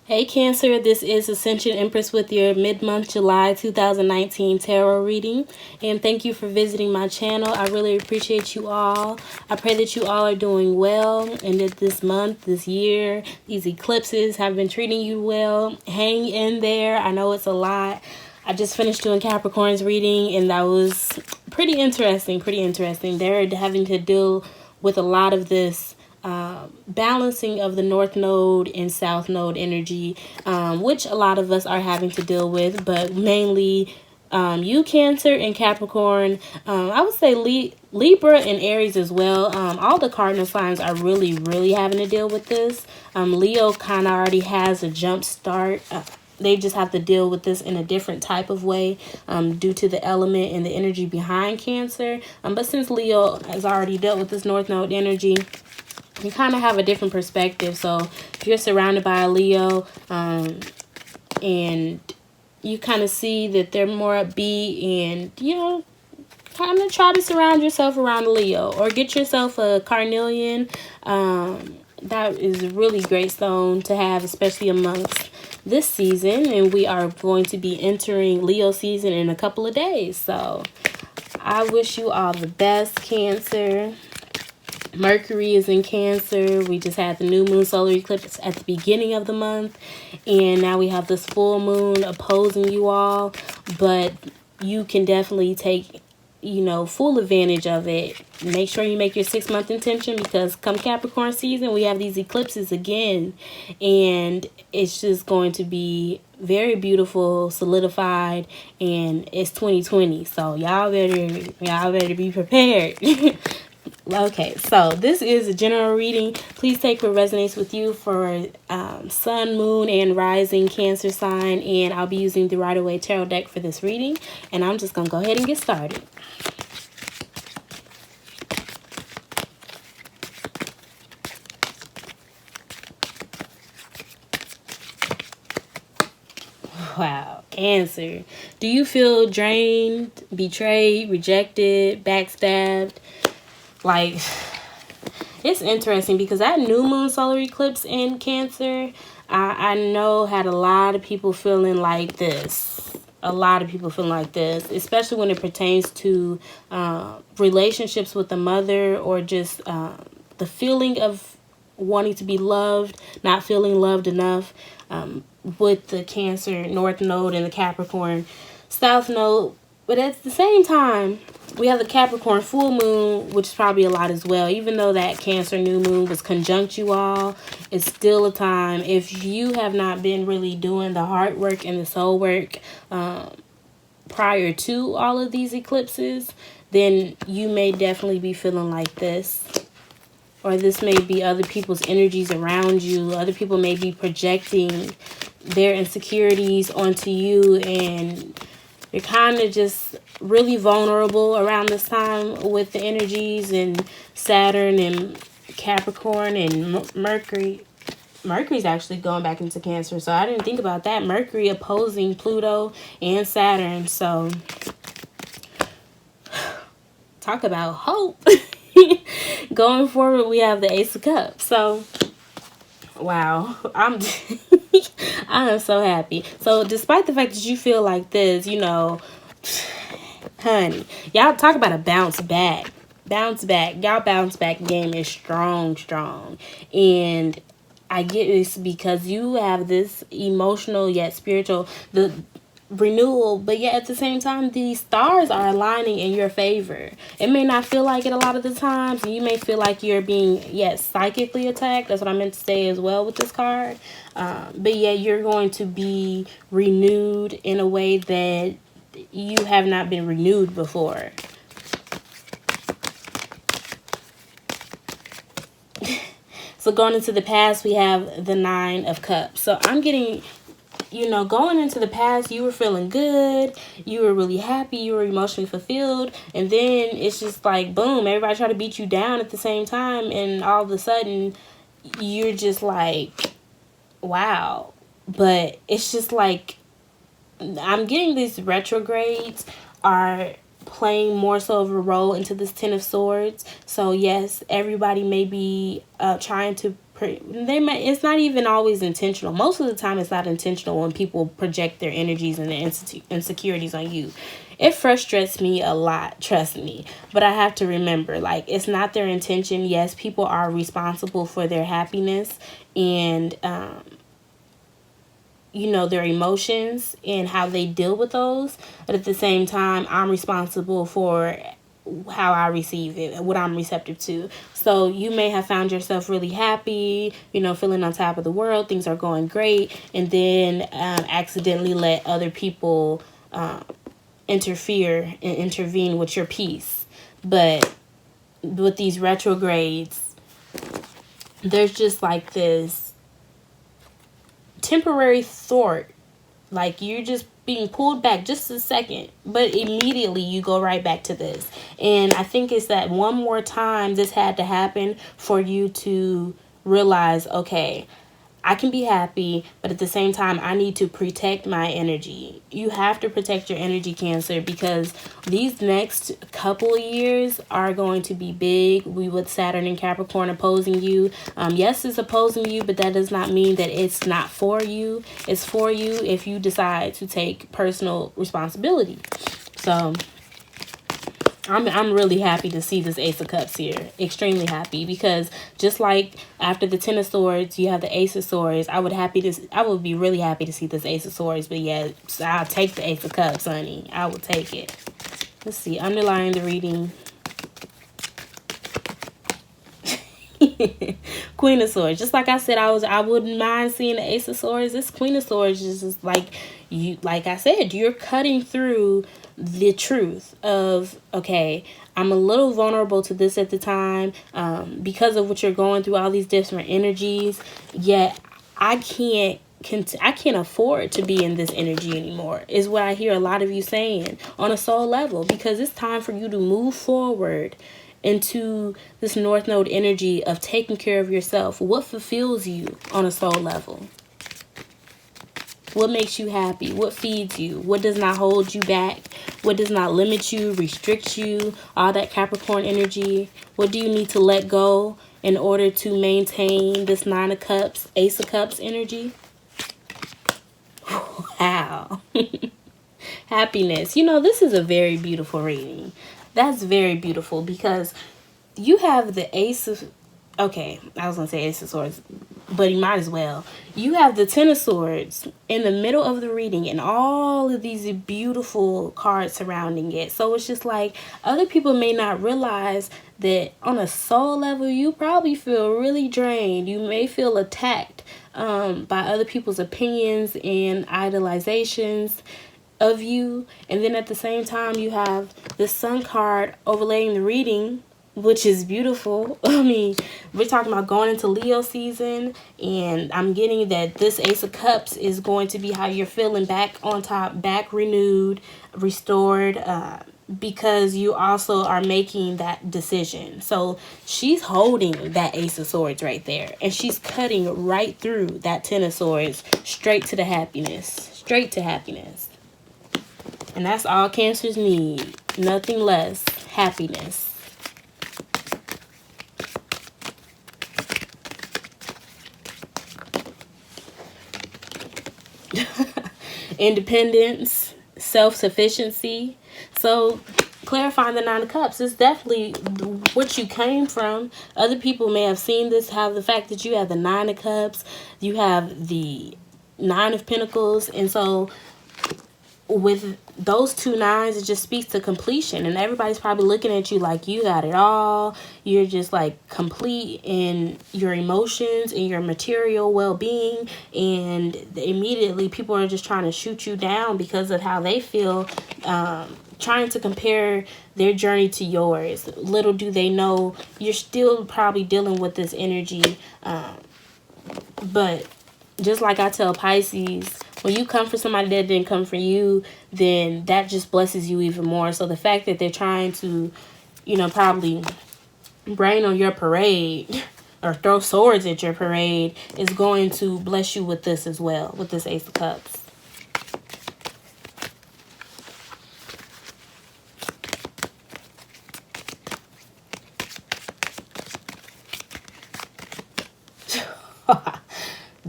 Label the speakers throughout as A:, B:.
A: Hey Cancer, this is Ascension Empress with your mid-month July 2019 tarot reading, and thank you for visiting my channel. I really appreciate you all. I pray that you all are doing well and that this month, this year, these eclipses have been treating you well. Hang in there. I know it's a lot. I just finished doing Capricorn's reading and that was pretty interesting, They're having to deal with a lot of this balancing of the North Node and South Node energy, which a lot of us are having to deal with, but mainly you Cancer and Capricorn. I would say Libra and Aries as well. All the cardinal signs are really having to deal with this. Leo kind of already has a jump start. They just have to deal with this in a different type of way due to the element and the energy behind Cancer. But since Leo has already dealt with this North Node energy, you kind of have a different perspective. So if you're surrounded by a Leo and you kind of see that they're more upbeat, and kind of try to surround yourself around a Leo or get yourself a carnelian. That is a really great stone to have, especially amongst this season, and we are going to be entering Leo season in a couple of days. So I wish you all the best, Cancer. Mercury is in Cancer. We just had the new moon solar eclipse at the beginning of the month, and now we have this full moon opposing you all, but you can definitely take full advantage of it. Make sure you make your 6-month intention, because come Capricorn season, we have these eclipses again, and it's just going to be very beautiful, solidified, and it's 2020, so y'all better be prepared. Okay, so this is a general reading. Please take what resonates with you for sun, moon, and rising Cancer sign. And I'll be using the Rider-Waite Tarot deck for this reading. And I'm just going to go ahead and get started. Wow, Cancer. Do you feel drained, betrayed, rejected, backstabbed? Like, it's interesting because that new moon solar eclipse in Cancer, I know had a lot of people feeling like this. Especially when it pertains to relationships with the mother, or just the feeling of wanting to be loved, not feeling loved enough, with the Cancer North Node and the Capricorn South Node. But at the same time, we have the Capricorn full moon, which is probably a lot as well. Even though that Cancer new moon was conjunct you all, it's still a time. If you have not been really doing the hard work and the soul work prior to all of these eclipses, then you may definitely be feeling like this. Or this may be other people's energies around you. Other people may be projecting their insecurities onto you, and you're kind of just really vulnerable around this time with the energies and Saturn and Capricorn and Mercury. Mercury's actually going back into Cancer, so I didn't think about that. Mercury opposing Pluto and Saturn, so talk about hope. Going forward, we have the Ace of Cups, so wow, I am so happy. So despite the fact that you feel like this, honey, y'all talk about a bounce back. Y'all bounce back game is strong. And I get this because you have this emotional yet spiritual renewal, but yet at the same time, these stars are aligning in your favor. It may not feel like it a lot of the times, and you may feel like you're being, psychically attacked. That's what I meant to say as well with this card. But you're going to be renewed in a way that you have not been renewed before. So going into the past, we have the 9 of Cups. So I'm getting, going into the past, you were feeling good, you were really happy, you were emotionally fulfilled, and then it's just like, boom, everybody try to beat you down at the same time, and all of a sudden, you're just like, wow. But it's just like, I'm getting these retrogrades are playing more so of a role into this 10 of Swords. So yes, everybody may be trying to It's not even always intentional. Most of the time it's not intentional when people project their energies and their insecurities on you. It frustrates me a lot, trust me. But I have to remember, like, it's not their intention. Yes, people are responsible for their happiness and their emotions and how they deal with those. But at the same time, I'm responsible for how I receive it, what I'm receptive to. So you may have found yourself really happy, feeling on top of the world, things are going great, and then accidentally let other people interfere and intervene with your peace. But with these retrogrades, there's just like this temporary thought, like you're just being pulled back just a second, but immediately you go right back to this. And I think it's that one more time this had to happen for you to realize, okay, I can be happy, but at the same time, I need to protect my energy. You have to protect your energy, Cancer, because these next couple of years are going to be big. With Saturn and Capricorn opposing you. Yes, it's opposing you, but that does not mean that it's not for you. It's for you if you decide to take personal responsibility. So I'm really happy to see this Ace of Cups here. Extremely happy, because just like after the Ten of Swords, you have the Ace of Swords. I would be really happy to see this Ace of Swords. But yeah, I'll take the Ace of Cups, honey. I will take it. Let's see. Underlying the reading. Queen of Swords. Just like I said, I wouldn't mind seeing the Ace of Swords. This Queen of Swords is just like I said, you're cutting through the truth of, okay, I'm a little vulnerable to this at the time because of what you're going through, all these different energies, yet I can't afford to be in this energy anymore, is what I hear a lot of you saying on a soul level, because it's time for you to move forward into this North Node energy of taking care of yourself. What fulfills you on a soul level? What makes you happy? What feeds you? What does not hold you back? What does not limit you, restrict you? All that Capricorn energy. What do you need to let go in order to maintain this Nine of Cups, Ace of Cups energy? Wow. Happiness. This is a very beautiful reading. That's very beautiful, because you have the Ace of... Okay, I was going to say Ace of Swords, but you might as well. You have the Ten of Swords in the middle of the reading and all of these beautiful cards surrounding it. So it's just like, other people may not realize that on a soul level, you probably feel really drained. You may feel attacked by other people's opinions and idolizations of you. And then at the same time, you have the Sun card overlaying the reading, which is beautiful. I mean, we're talking about going into Leo season, and I'm getting that this Ace of Cups is going to be how you're feeling, back on top, back renewed, restored, because you also are making that decision. So she's holding that Ace of Swords right there, and she's cutting right through that Ten of Swords, straight to the happiness, straight to happiness. And that's all Cancers need. Nothing less. Happiness. Independence, self-sufficiency. So clarifying the Nine of Cups is definitely what you came from. Other people may have seen this, have the fact that you have the Nine of Cups, you have the Nine of Pentacles, and so with those two nines, it just speaks to completion, and everybody's probably looking at you like you got it all. You're just like complete in your emotions and your material well-being, and immediately people are just trying to shoot you down because of how they feel, trying to compare their journey to yours. Little do they know you're still probably dealing with this energy, but just like I tell Pisces, when you come for somebody that didn't come for you, then that just blesses you even more. So the fact that they're trying to, probably rain on your parade or throw swords at your parade is going to bless you with this as well, with this Ace of Cups.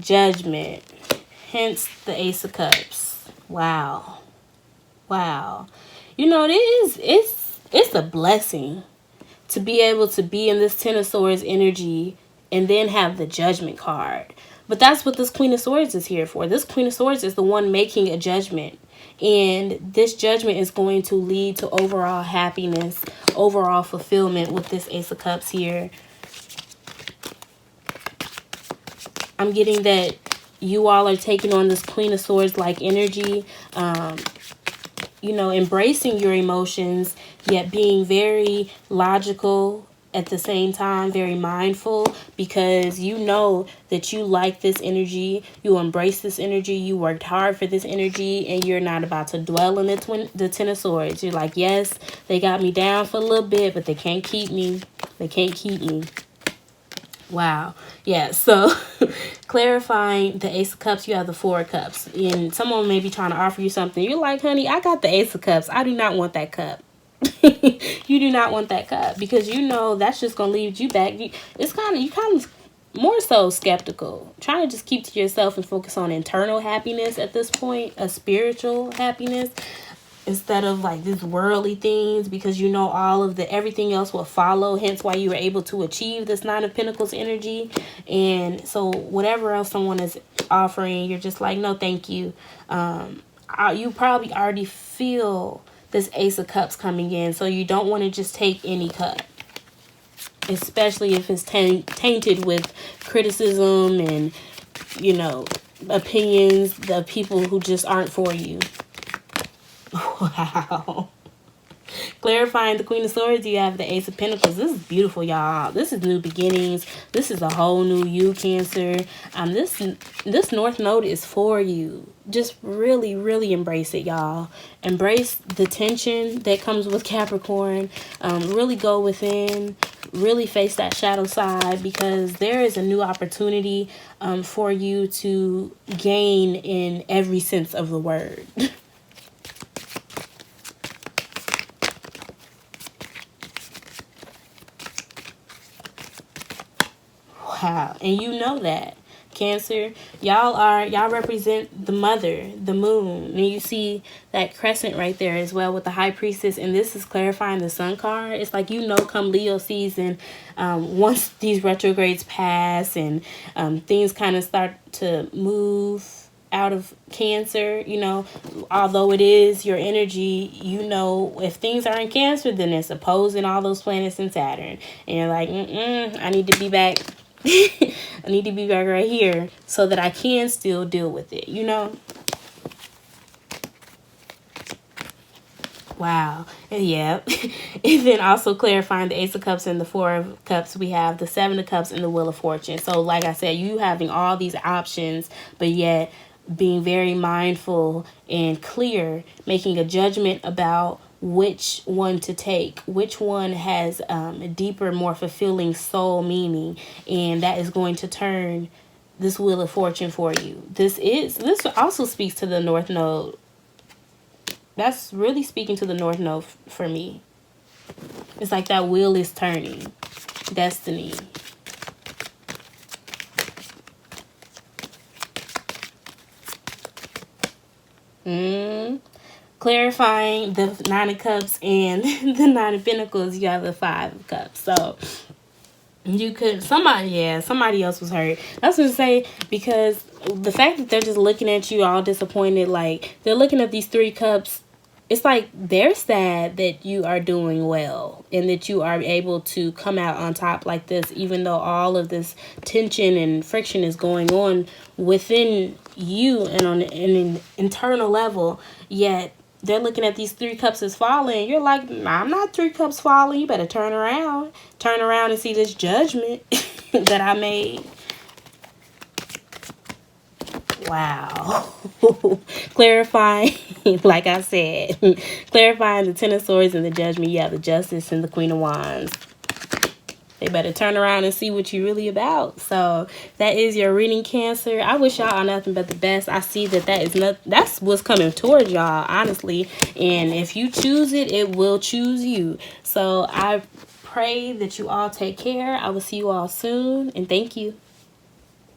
A: Judgment. Hence the Ace of Cups. Wow. Wow. You know, it's a blessing to be able to be in this Ten of Swords energy and then have the Judgment card. But that's what this Queen of Swords is here for. This Queen of Swords is the one making a judgment. And this judgment is going to lead to overall happiness, overall fulfillment with this Ace of Cups here. I'm getting that you all are taking on this Queen of Swords like energy. You know, embracing your emotions, yet being very logical at the same time, very mindful, because you know that you like this energy, you embrace this energy, you worked hard for this energy, and you're not about to dwell in the Ten of Swords. You're like, yes, they got me down for a little bit, but they can't keep me. They can't keep me. Wow. Yeah, so clarifying the Ace of Cups, you have the Four of Cups. And someone may be trying to offer you something. You're like, honey, I got the Ace of Cups. I do not want that cup. You do not want that cup, because you know that's just going to lead you back. You kind of more so skeptical. Trying to just keep to yourself and focus on internal happiness at this point, a spiritual happiness, instead of like these worldly things, because you know everything else will follow, hence why you were able to achieve this Nine of Pentacles energy. And so whatever else someone is offering, you're just like, no thank you. You probably already feel this Ace of Cups coming in, so you don't want to just take any cup, especially if it's tainted with criticism and, you know, opinions of people who just aren't for you. Wow. Clarifying the Queen of Swords, you have the Ace of Pentacles. This is beautiful, y'all. This is new beginnings. This is a whole new you, Cancer. This North Node is for you. Just really, really embrace it, y'all. Embrace the tension that comes with Capricorn. Really go within. Really face that shadow side, because there is a new opportunity for you to gain in every sense of the word. Wow. And you know that, Cancer, y'all represent the mother, the moon, and you see that crescent right there as well with the High Priestess. And this is clarifying the Sun card. It's like, you know, come Leo season, once these retrogrades pass and things kind of start to move out of Cancer, you know, although it is your energy, you know, if things are in Cancer, then it's opposing all those planets in Saturn, and you're like, I need to be back. I need to be back right here so that I can still deal with it, you know? Wow. Yeah. And then also clarifying the Ace of Cups and the Four of Cups, we have the Seven of Cups and the Wheel of Fortune. So like I said, you having all these options, but yet being very mindful and clear, making a judgment about which one to take, which one has a deeper, more fulfilling soul meaning, and that is going to turn this Wheel of Fortune for you. This also speaks to the North Node. That's really speaking to the North Node for me. It's like that wheel is turning. Destiny. Clarifying the Nine of Cups and the Nine of Pentacles, you have the Five of Cups. So you could, somebody else was hurt. That's what I'm saying, because the fact that they're just looking at you all disappointed, like they're looking at these Three Cups, it's like they're sad that you are doing well and that you are able to come out on top like this, even though all of this tension and friction is going on within you and on an internal level. Yet they're looking at these Three Cups as falling. You're like, nah, I'm not Three Cups falling. You better turn around and see this judgment that I made. Wow. Clarifying, like I said, clarifying the Ten of Swords and the Judgment. You have the Justice and the Queen of Wands. They better turn around and see what you're really about. So that is your reading, Cancer. I wish y'all are nothing but the best. I see that's what's coming towards y'all, honestly. And if you choose it, it will choose you. So I pray that you all take care. I will see you all soon, and thank you.